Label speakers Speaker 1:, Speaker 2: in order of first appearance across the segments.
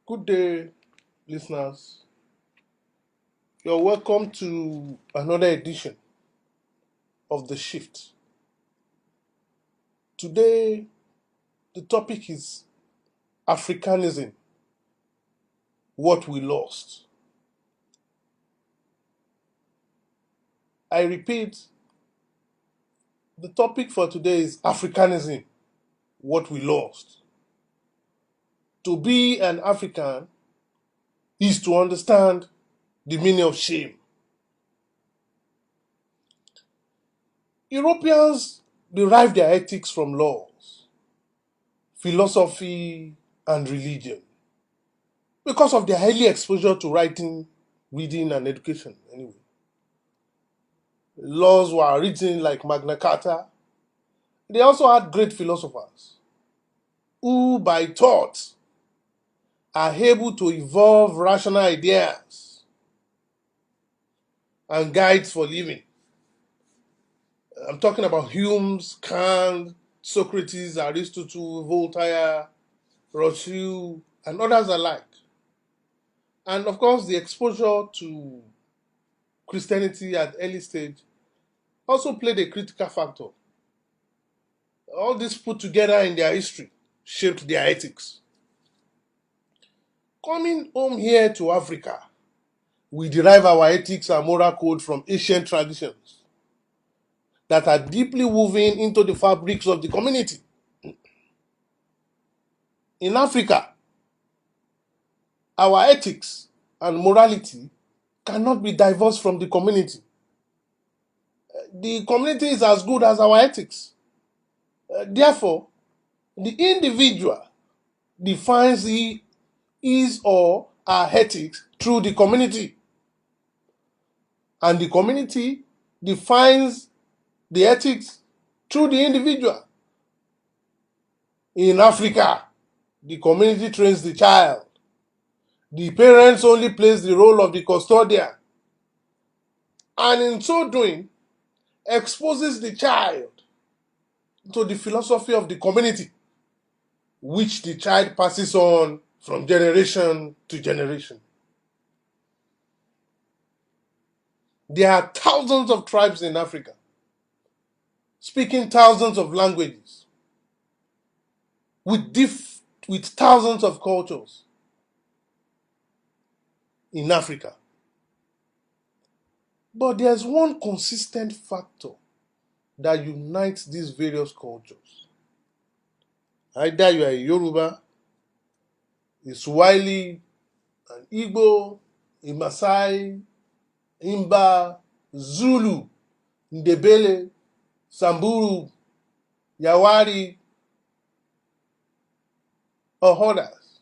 Speaker 1: Good day, listeners. You're welcome to another edition of The Shift. Today, the topic is Africanism, what we lost. I repeat, the topic for today is Africanism, what we lost. To be an African is to understand the meaning of shame. Europeans derive their ethics from laws, philosophy, and religion because of their highly exposure to writing, reading, and education. Anyway, laws were written like Magna Carta. They also had great philosophers who, by thought, are able to evolve rational ideas and guides for living. I'm talking about Hume, Kant, Socrates, Aristotle, Voltaire, Rousseau, and others alike. And of course, the exposure to Christianity at early stage also played a critical factor. All this put together in their history shaped their ethics. Coming home here to Africa, we derive our ethics and moral code from ancient traditions that are deeply woven into the fabrics of the community. In Africa, our ethics and morality cannot be divorced from the community. The community is as good as our ethics. Therefore, the individual defines his or her ethics through the community, and the community defines the ethics through the individual. In Africa, the community trains the child. The parents only plays the role of the custodian, and in so doing, exposes the child to the philosophy of the community, which the child passes on from generation to generation. There are thousands of tribes in Africa, speaking thousands of languages, with thousands of cultures in Africa. But there's one consistent factor that unites these various cultures. Either you are a Yoruba, a Swahili, an Igbo, a Maasai, Imba, Zulu, Ndebele, Samburu, Yawari, or others.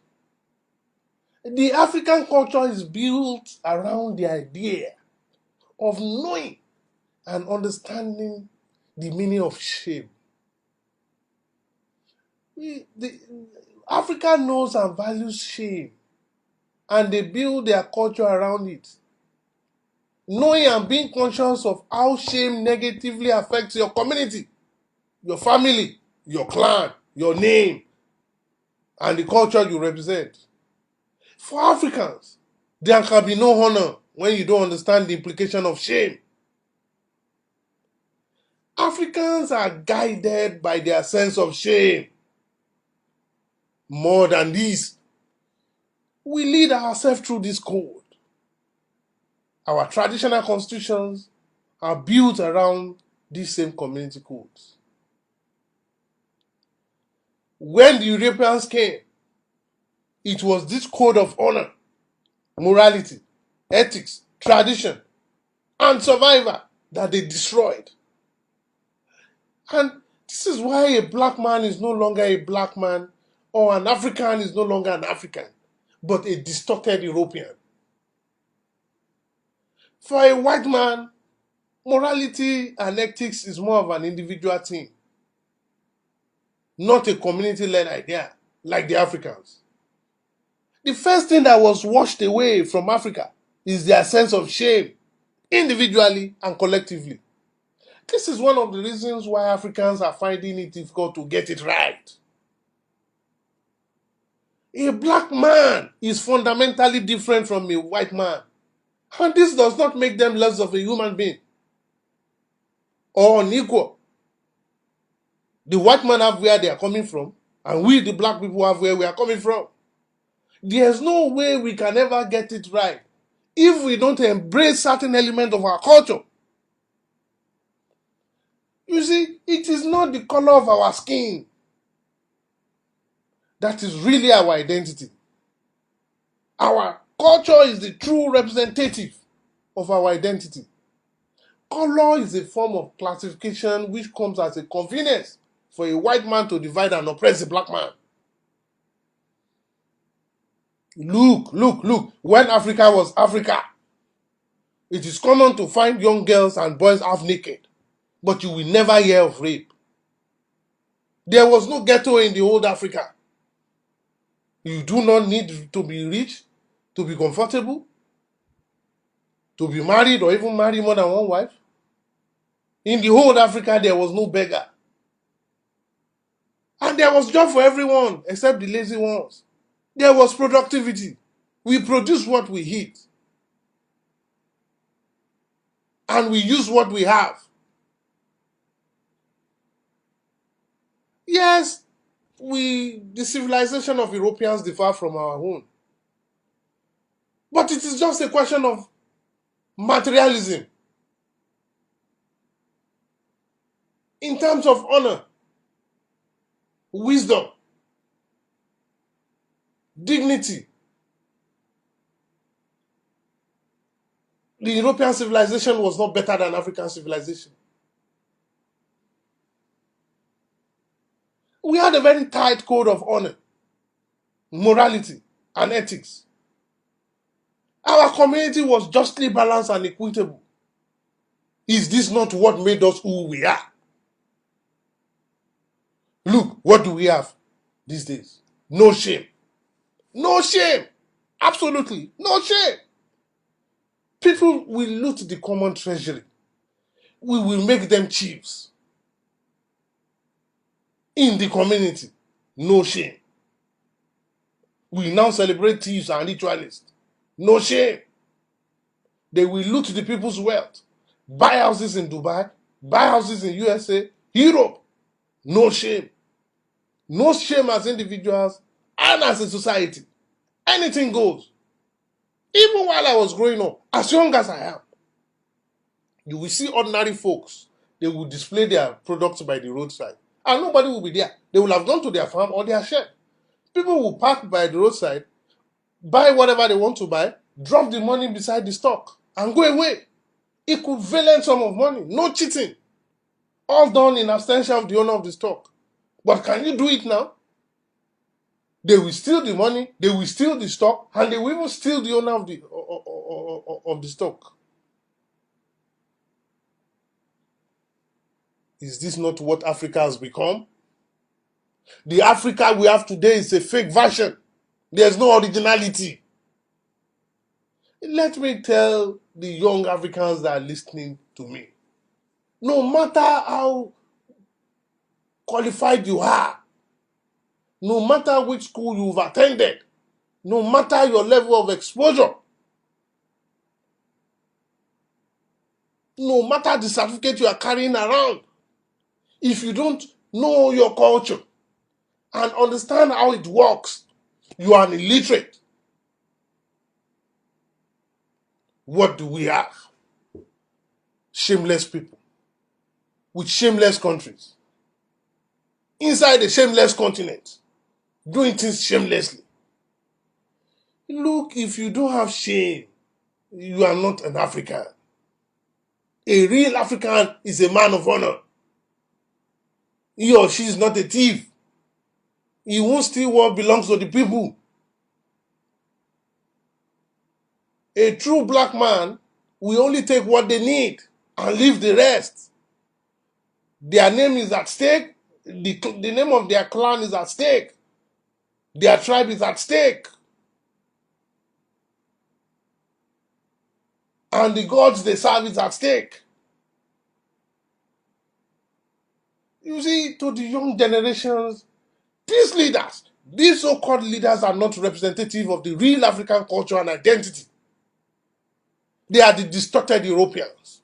Speaker 1: The African culture is built around the idea of knowing and understanding the meaning of shame. Africa knows and values shame, and they build their culture around it. Knowing and being conscious of how shame negatively affects your community, your family, your clan, your name, and the culture you represent. For Africans, there can be no honor when you don't understand the implication of shame. Africans are guided by their sense of shame. More than this, we lead ourselves through this code. Our traditional constitutions are built around these same community codes. When the Europeans came, it was this code of honor, morality, ethics, tradition, and survival that they destroyed. And this is why a black man is no longer a black man, or an African is no longer an African, but a distorted European. For a white man, morality and ethics is more of an individual thing, not a community-led idea like the Africans. The first thing that was washed away from Africa is their sense of shame, individually and collectively. This is one of the reasons why Africans are finding it difficult to get it right. A black man is fundamentally different from a white man. And this does not make them less of a human being or unequal. The white man have where they are coming from, and we, the black people, have where we are coming from. There's no way we can ever get it right if we don't embrace certain element of our culture. You see, it is not the color of our skin that is really our identity. Our culture is the true representative of our identity. Color is a form of classification which comes as a convenience for a white man to divide and oppress a black man. Look. When Africa was Africa, it is common to find young girls and boys half naked, but you will never hear of rape. There was no ghetto in the old Africa. You do not need to be rich, to be comfortable, to be married or even marry more than one wife. In the whole Africa, there was no beggar. And there was job for everyone except the lazy ones. There was productivity. We produce what we eat. And we use what we have. Yes, the civilization of Europeans differ from our own. But it is just a question of materialism. In terms of honor, wisdom, dignity, the European civilization was not better than African civilization. We had a very tight code of honor, morality, and ethics. Our community was justly balanced and equitable. Is this not what made us who we are? Look, what do we have these days? No shame. No shame. Absolutely. No shame. People will loot the common treasury. We will make them chiefs in the community. No shame. We now celebrate thieves and ritualists. No shame. They will loot the people's wealth. Buy houses in Dubai, buy houses in USA, Europe. No shame. No shame as individuals and as a society. Anything goes. Even while I was growing up, as young as I am, you will see ordinary folks. They will display their products by the roadside. And nobody will be there. They will have gone to their farm or their shed. People will park by the roadside, buy whatever they want to buy, drop the money beside the stock, and go away. Equivalent sum of money. No cheating. All done in absentia of the owner of the stock. But can you do it now? They will steal the money, they will steal the stock, and they will even steal the owner of the stock. Is this not what Africa has become? The Africa we have today is a fake version. There's no originality. Let me tell the young Africans that are listening to me, no matter how qualified you are, no matter which school you've attended, no matter your level of exposure, no matter the certificate you are carrying around, if you don't know your culture and understand how it works, you are an illiterate. What do we have? Shameless people with shameless countries inside a shameless continent doing things shamelessly. Look, if you don't have shame, you are not an African. A real African is a man of honor. He or she is not a thief. He won't steal what belongs to the people. A true black man will only take what they need and leave the rest. Their name is at stake. The name of their clan is at stake. Their tribe is at stake. And the gods they serve is at stake. You see, to the young generations, these leaders, These so-called leaders are not representative of the real African culture and identity. They are the distorted Europeans.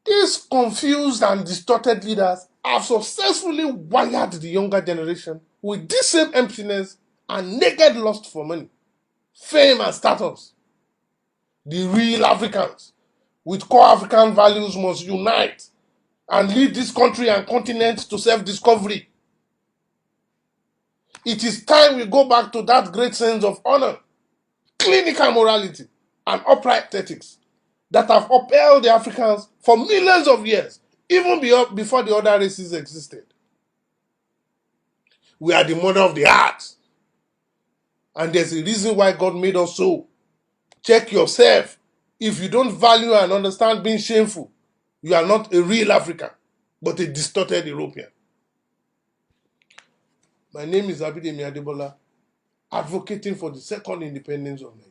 Speaker 1: These confused and distorted leaders have successfully wired the younger generation with this same emptiness and naked lust for money, fame, and status. The real Africans with core African values must unite and lead this country and continent to self-discovery. It is time we go back to that great sense of honor, clinical morality, and upright ethics that have upheld the Africans for millions of years, even before the other races existed. We are the mother of the earth, and there's a reason why God made us so. Check yourself. If you don't value and understand being shameful, you are not a real African, but a distorted European. My name is Abidemi Adebola, advocating for the second independence of Nigeria.